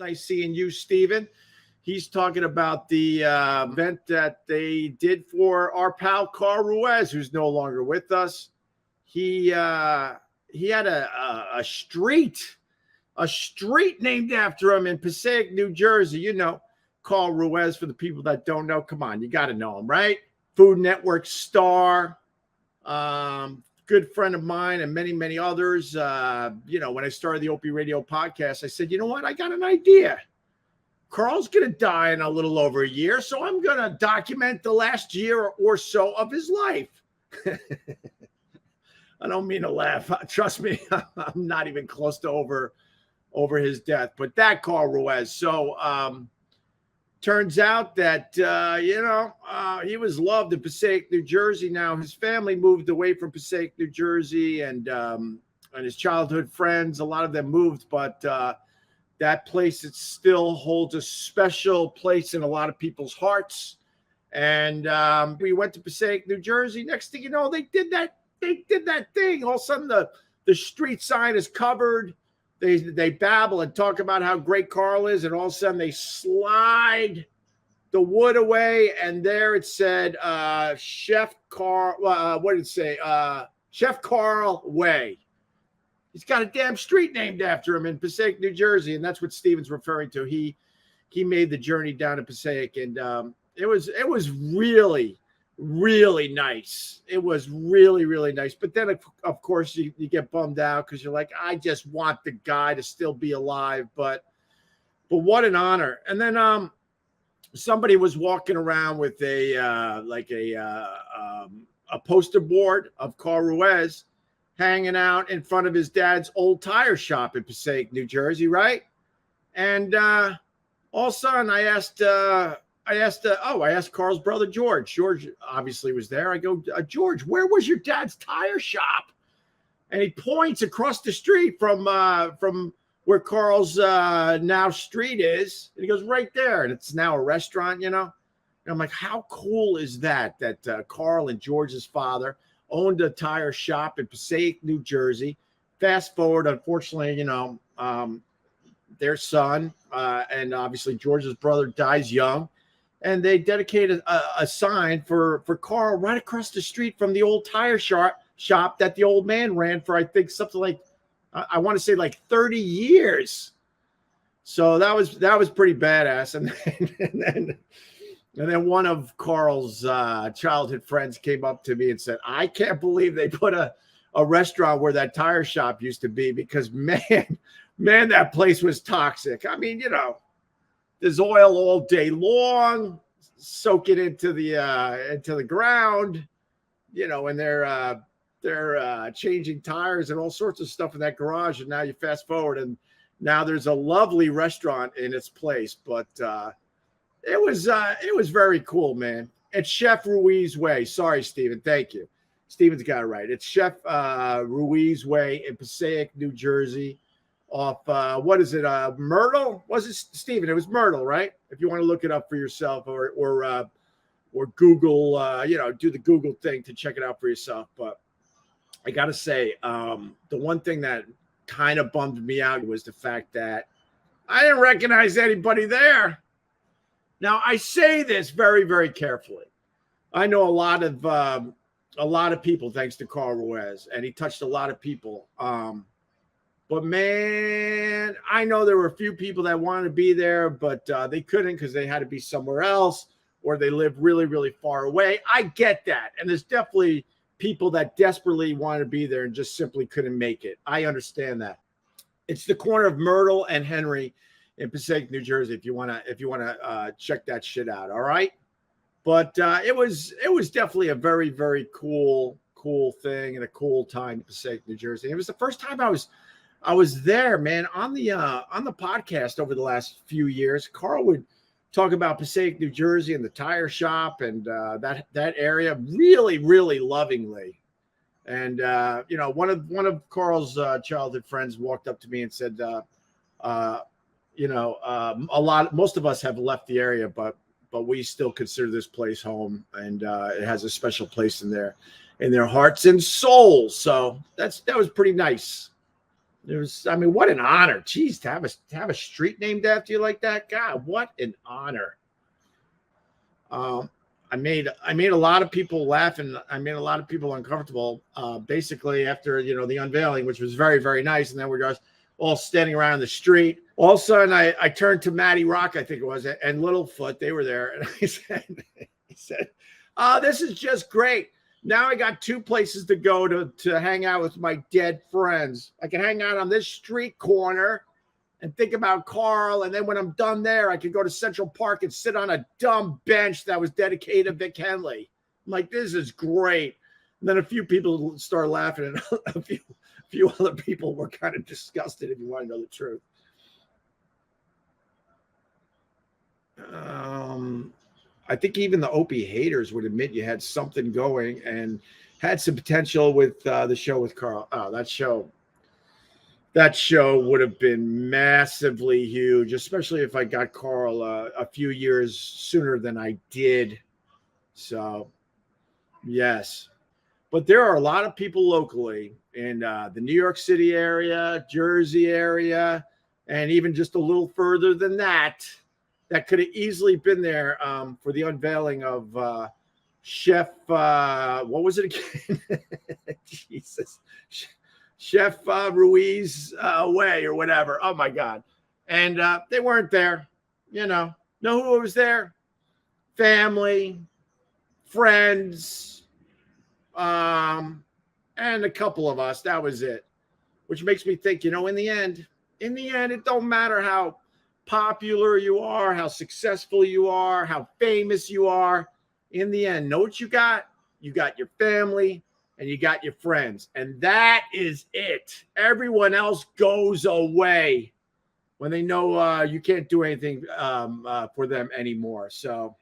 Nice seeing you, Steven. He's talking about the event that they did for our pal Carl Ruiz, who's no longer with us. He had a street named after him in Passaic, New Jersey. You know, Carl Ruiz, for the people that don't know. Come on, you got to know him, right? Food Network star, good friend of mine and many, many others. When I started the Opie Radio podcast, I said, you know what? I got an idea. Carl's going to die in a little over a year, so I'm going to document the last year or so of his life. I don't mean to laugh. Trust me, I'm not even close to over his death. But that Carl Ruiz. So turns out that, he was loved in Passaic, New Jersey. Now, his family moved away from Passaic, New Jersey, and his childhood friends, a lot of them moved, but that place, it still holds a special place in a lot of people's hearts. And we went to Passaic, New Jersey. Next thing you know, they did that thing. All of a sudden, the street sign is covered. They babble and talk about how great Carl is, and all of a sudden they slide the wood away, and there it said Chef Carl. What did it say? Chef Carl Way. He's got a damn street named after him in Passaic, New Jersey, and that's what Steven's referring to. He made the journey down to Passaic, and it was really, really nice. It was really, really nice. But then, of course, you get bummed out because you're like, I just want the guy to still be alive. But what an honor. And then somebody was walking around with a poster board of Carl Ruiz hanging out in front of his dad's old tire shop in Passaic, New Jersey, right? And all of a sudden, I asked Carl's brother, George. George obviously was there. I go, George, where was your dad's tire shop? And he points across the street from where Carl's now street is. And he goes, right there. And it's now a restaurant, And I'm like, how cool is that Carl and George's father owned a tire shop in Passaic, New Jersey. Fast forward, unfortunately, their son and obviously George's brother dies young. And they dedicated a sign for Carl right across the street from the old tire shop that the old man ran for, I think, something like, I want to say like 30 years. So that was pretty badass. And then one of Carl's childhood friends came up to me and said, I can't believe they put a restaurant where that tire shop used to be, because man, that place was toxic. I mean, there's oil all day long, soak it into the ground, and they're changing tires and all sorts of stuff in that garage. And now you fast forward, and now there's a lovely restaurant in its place. But it was very cool, man. It's Chef Ruiz Way. Sorry, Steven. Thank you. Steven's got it right. It's Chef Ruiz Way in Passaic, New Jersey. Off what is it? Myrtle? Was it, Steven? It was Myrtle, right? If you want to look it up for yourself, or Google, do the Google thing to check it out for yourself. But I gotta say, the one thing that kind of bummed me out was the fact that I didn't recognize anybody there. Now, I say this very, very carefully. I know a lot of people, thanks to Carl Ruiz, and he touched a lot of people. But man, I know there were a few people that wanted to be there, but they couldn't because they had to be somewhere else, or they lived really, really far away. I get that. And there's definitely people that desperately wanted to be there and just simply couldn't make it. I understand that. It's the corner of Myrtle and Henry in Passaic, New Jersey, if you wanna check that shit out. All right. But it was definitely a very, very cool thing and a cool time in Passaic, New Jersey. It was the first time I was there, man. On the podcast over the last few years, Carl would talk about Passaic, New Jersey, and the tire shop and that area really, really lovingly. And one of Carl's childhood friends walked up to me and said, most of us have left the area, but we still consider this place home, and it has a special place in their hearts and souls. So that was pretty nice. It was, I mean, what an honor. Jeez, to have a street named after you like that. God, what an honor. I made a lot of people laugh, and I made a lot of people uncomfortable. Basically, after the unveiling, which was very, very nice, and then we're just all standing around the street. All of a sudden, I turned to Matty Rock, I think it was, and Littlefoot. They were there, and he said, "This is just great. Now I got 2 places to go to hang out with my dead friends. I can hang out on this street corner and think about Carl. And then when I'm done there, I could go to Central Park and sit on a dumb bench that was dedicated to Vic Henley." I'm like, this is great. And then a few people started laughing, and a few other people were kind of disgusted, if you want to know the truth. I think even the Opie haters would admit you had something going and had some potential with the show with Carl. Oh, that show would have been massively huge, especially if I got Carl a few years sooner than I did. So, yes. But there are a lot of people locally in the New York City area, Jersey area, and even just a little further than that could have easily been there for the unveiling of Chef, what was it again? Jesus. Chef Ruiz way or whatever. Oh, my God. And they weren't there. Know who was there? Family, friends, and a couple of us. That was it. Which makes me think, in the end, it don't matter how popular you are, how successful you are, how famous you are. In the end, know what you got? You got your family and you got your friends. And that is it. Everyone else goes away when they know you can't do anything for them anymore. So